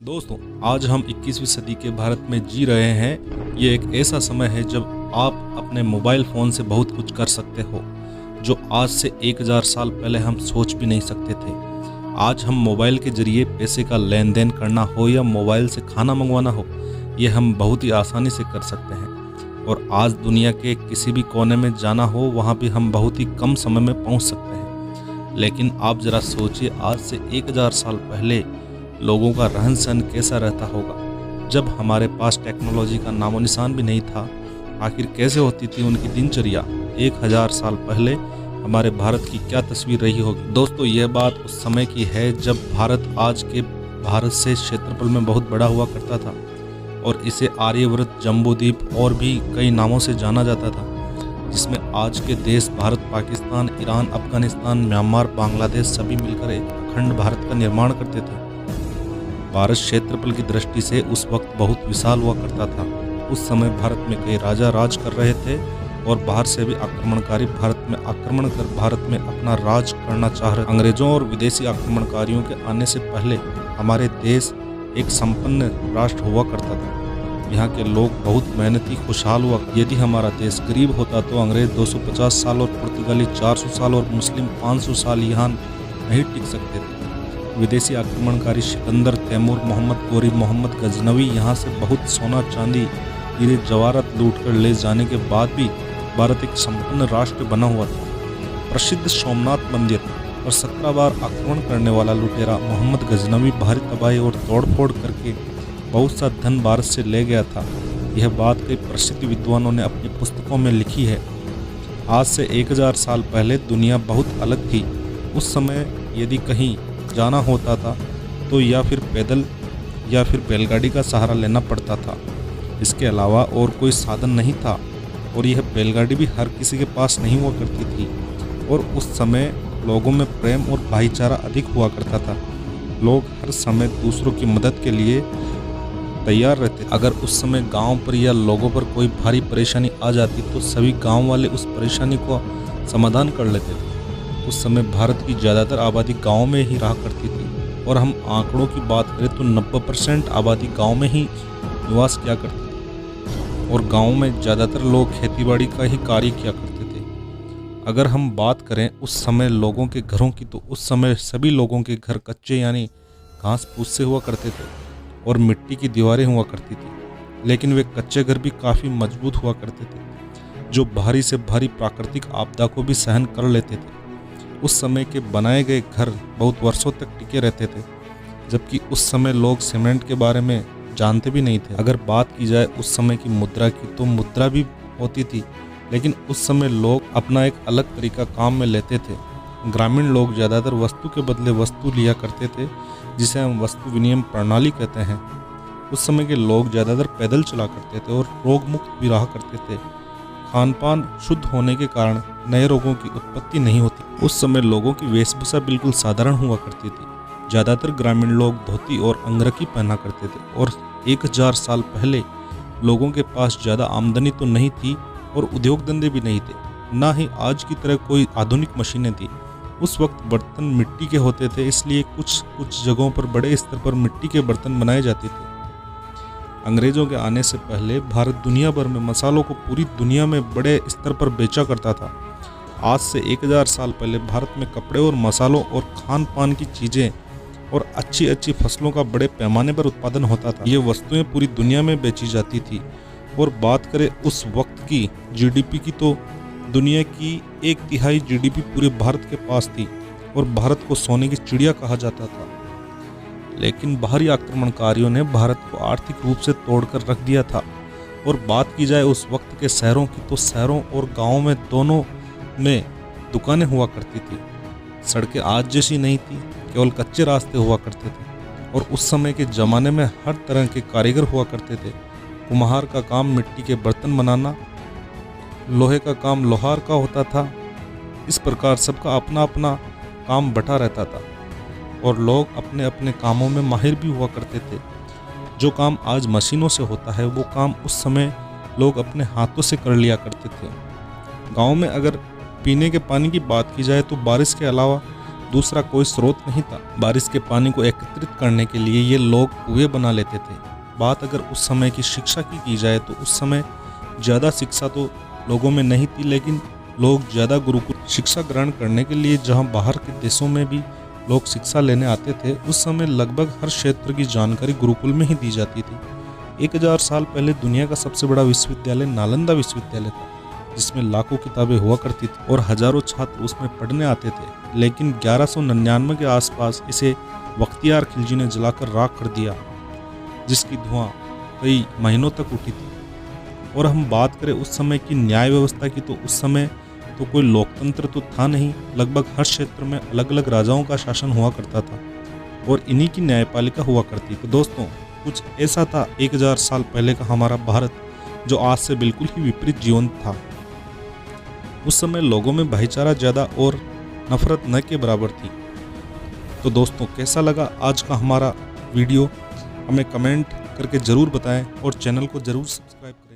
दोस्तों, आज हम 21वीं सदी के भारत में जी रहे हैं। ये एक ऐसा समय है जब आप अपने मोबाइल फ़ोन से बहुत कुछ कर सकते हो, जो आज से 1000 साल पहले हम सोच भी नहीं सकते थे। आज हम मोबाइल के ज़रिए पैसे का लेन देन करना हो या मोबाइल से खाना मंगवाना हो, ये हम बहुत ही आसानी से कर सकते हैं। और आज दुनिया के किसी भी कोने में जाना हो, वहाँ भी हम बहुत ही कम समय में पहुँच सकते हैं। लेकिन आप ज़रा सोचिए, आज से 1000 साल पहले लोगों का रहन सहन कैसा रहता होगा, जब हमारे पास टेक्नोलॉजी का नामो निशान भी नहीं था। आखिर कैसे होती थी उनकी दिनचर्या? 1000 साल पहले हमारे भारत की क्या तस्वीर रही होगी? दोस्तों, यह बात उस समय की है जब भारत आज के भारत से क्षेत्रफल में बहुत बड़ा हुआ करता था और इसे आर्यव्रत, जम्बूद्वीप और भी कई नामों से जाना जाता था, जिसमें आज के देश भारत, पाकिस्तान, ईरान, अफगानिस्तान, म्यांमार, बांग्लादेश सभी मिलकर एक अखंड भारत का निर्माण करते थे। भारत क्षेत्रफल की दृष्टि से उस वक्त बहुत विशाल हुआ करता था। उस समय भारत में कई राजा राज कर रहे थे और बाहर से भी आक्रमणकारी भारत में आक्रमण कर भारत में अपना राज करना चाह रहे। अंग्रेजों और विदेशी आक्रमणकारियों के आने से पहले हमारे देश एक संपन्न राष्ट्र हुआ करता था। यहाँ के लोग बहुत मेहनती, खुशहाल हुआ। यदि हमारा देश गरीब होता तो अंग्रेज 250 साल और पुर्तगाली 400 साल और मुस्लिम 500 साल यहाँ नहीं टिक सकते थे। विदेशी आक्रमणकारी सिकंदर, तैमूर, मोहम्मद गोरी, मोहम्मद गजनवी यहाँ से बहुत सोना, चांदी, हीरे जवाहरात लूट कर ले जाने के बाद भी भारत एक संपन्न राष्ट्र बना हुआ था। प्रसिद्ध सोमनाथ मंदिर पर 17 बार आक्रमण करने वाला लुटेरा मोहम्मद गजनवी भारी तबाही और तोड़फोड़ करके बहुत सा धन भारत से ले गया था। यह बात कई प्रसिद्ध विद्वानों ने अपनी पुस्तकों में लिखी है। आज से 1000 साल पहले दुनिया बहुत अलग थी। उस समय यदि कहीं जाना होता था तो या फिर पैदल या फिर बैलगाड़ी का सहारा लेना पड़ता था। इसके अलावा और कोई साधन नहीं था और यह बैलगाड़ी भी हर किसी के पास नहीं हुआ करती थी। और उस समय लोगों में प्रेम और भाईचारा अधिक हुआ करता था। लोग हर समय दूसरों की मदद के लिए तैयार रहते। अगर उस समय गांव पर या लोगों पर कोई भारी परेशानी आ जाती तो सभी गांव वाले उस परेशानी को समाधान कर लेते थे। उस समय भारत की ज़्यादातर आबादी गांव में ही रहा करती थी और हम आंकड़ों की बात करें तो 90% आबादी गांव में ही निवास किया करती थी और गांव में ज़्यादातर लोग खेतीबाड़ी का ही कार्य किया करते थे। अगर हम बात करें उस समय लोगों के घरों की, तो उस समय सभी लोगों के घर कच्चे यानी घास फूस से हुआ करते थे और मिट्टी की दीवारें हुआ करती थी। लेकिन वे कच्चे घर भी काफ़ी मजबूत हुआ करते थे, जो भारी से भारी प्राकृतिक आपदा को भी सहन कर लेते थे। उस समय के बनाए गए घर बहुत वर्षों तक टिके रहते थे, जबकि उस समय लोग सीमेंट के बारे में जानते भी नहीं थे। अगर बात की जाए उस समय की मुद्रा की, तो मुद्रा भी होती थी, लेकिन उस समय लोग अपना एक अलग तरीका काम में लेते थे। ग्रामीण लोग ज़्यादातर वस्तु के बदले वस्तु लिया करते थे, जिसे हम वस्तु विनिमय प्रणाली कहते हैं। उस समय के लोग ज़्यादातर पैदल चला करते थे और रोग मुक्त भी रहा करते थे। खान पान शुद्ध होने के कारण नए रोगों की उत्पत्ति नहीं होती। उस समय लोगों की वेशभूषा बिल्कुल साधारण हुआ करती थी। ज़्यादातर ग्रामीण लोग धोती और अंगरखी पहना करते थे और 1000 साल पहले लोगों के पास ज़्यादा आमदनी तो नहीं थी और उद्योग धंधे भी नहीं थे, ना ही आज की तरह कोई आधुनिक मशीनें थी। उस वक्त बर्तन मिट्टी के होते थे, इसलिए कुछ जगहों पर बड़े स्तर पर मिट्टी के बर्तन बनाए जाते थे। अंग्रेजों के आने से पहले भारत दुनिया भर में मसालों को पूरी दुनिया में बड़े स्तर पर बेचा करता था। आज से 1000 साल पहले भारत में कपड़े और मसालों और खान पान की चीज़ें और अच्छी अच्छी फसलों का बड़े पैमाने पर उत्पादन होता था। ये वस्तुएं पूरी दुनिया में बेची जाती थी। और बात करें उस वक्त की जीडीपी की, तो दुनिया की 1/3 जीडीपी पूरे भारत के पास थी और भारत को सोने की चिड़िया कहा जाता था। लेकिन बाहरी आक्रमणकारियों ने भारत को आर्थिक रूप से तोड़कर रख दिया था। और बात की जाए उस वक्त के शहरों की, तो शहरों और गाँवों में दोनों में दुकानें हुआ करती थी। सड़कें आज जैसी नहीं थी, केवल कच्चे रास्ते हुआ करते थे। और उस समय के ज़माने में हर तरह के कारीगर हुआ करते थे। कुम्हार का काम मिट्टी के बर्तन बनाना, लोहे का काम लोहार का होता था। इस प्रकार सबका अपना अपना काम बटा रहता था और लोग अपने अपने कामों में माहिर भी हुआ करते थे। जो काम आज मशीनों से होता है, वो काम उस समय लोग अपने हाथों से कर लिया करते थे। गाँव में अगर पीने के पानी की बात की जाए तो बारिश के अलावा दूसरा कोई स्रोत नहीं था। बारिश के पानी को एकत्रित करने के लिए ये लोग कुएं बना लेते थे। बात अगर उस समय की शिक्षा की जाए तो उस समय ज़्यादा शिक्षा तो लोगों में नहीं थी, लेकिन लोग ज़्यादा गुरुकुल शिक्षा ग्रहण करने के लिए जहाँ बाहर के देशों में भी लोग शिक्षा लेने आते थे, उस समय लगभग हर क्षेत्र की जानकारी गुरुकुल में ही दी जाती थी। 1000 साल पहले दुनिया का सबसे बड़ा विश्वविद्यालय नालंदा विश्वविद्यालय था, जिसमें लाखों किताबें हुआ करती थी और हजारों छात्र उसमें पढ़ने आते थे। लेकिन 1199 के आसपास इसे बख्तियार खिलजी ने जलाकर राख कर दिया, जिसकी धुआं कई महीनों तक उठी थी। और हम बात करें उस समय की न्याय व्यवस्था की, तो उस समय तो कोई लोकतंत्र तो था नहीं। लगभग हर क्षेत्र में अलग अलग राजाओं का शासन हुआ करता था और इन्हीं की न्यायपालिका हुआ करती। तो दोस्तों, कुछ ऐसा था 1000 साल पहले का हमारा भारत, जो आज से बिल्कुल ही विपरीत जीवन था। उस समय लोगों में भाईचारा ज़्यादा और नफरत न के बराबर थी। तो दोस्तों, कैसा लगा आज का हमारा वीडियो, हमें कमेंट करके ज़रूर बताएं और चैनल को ज़रूर सब्सक्राइब करें।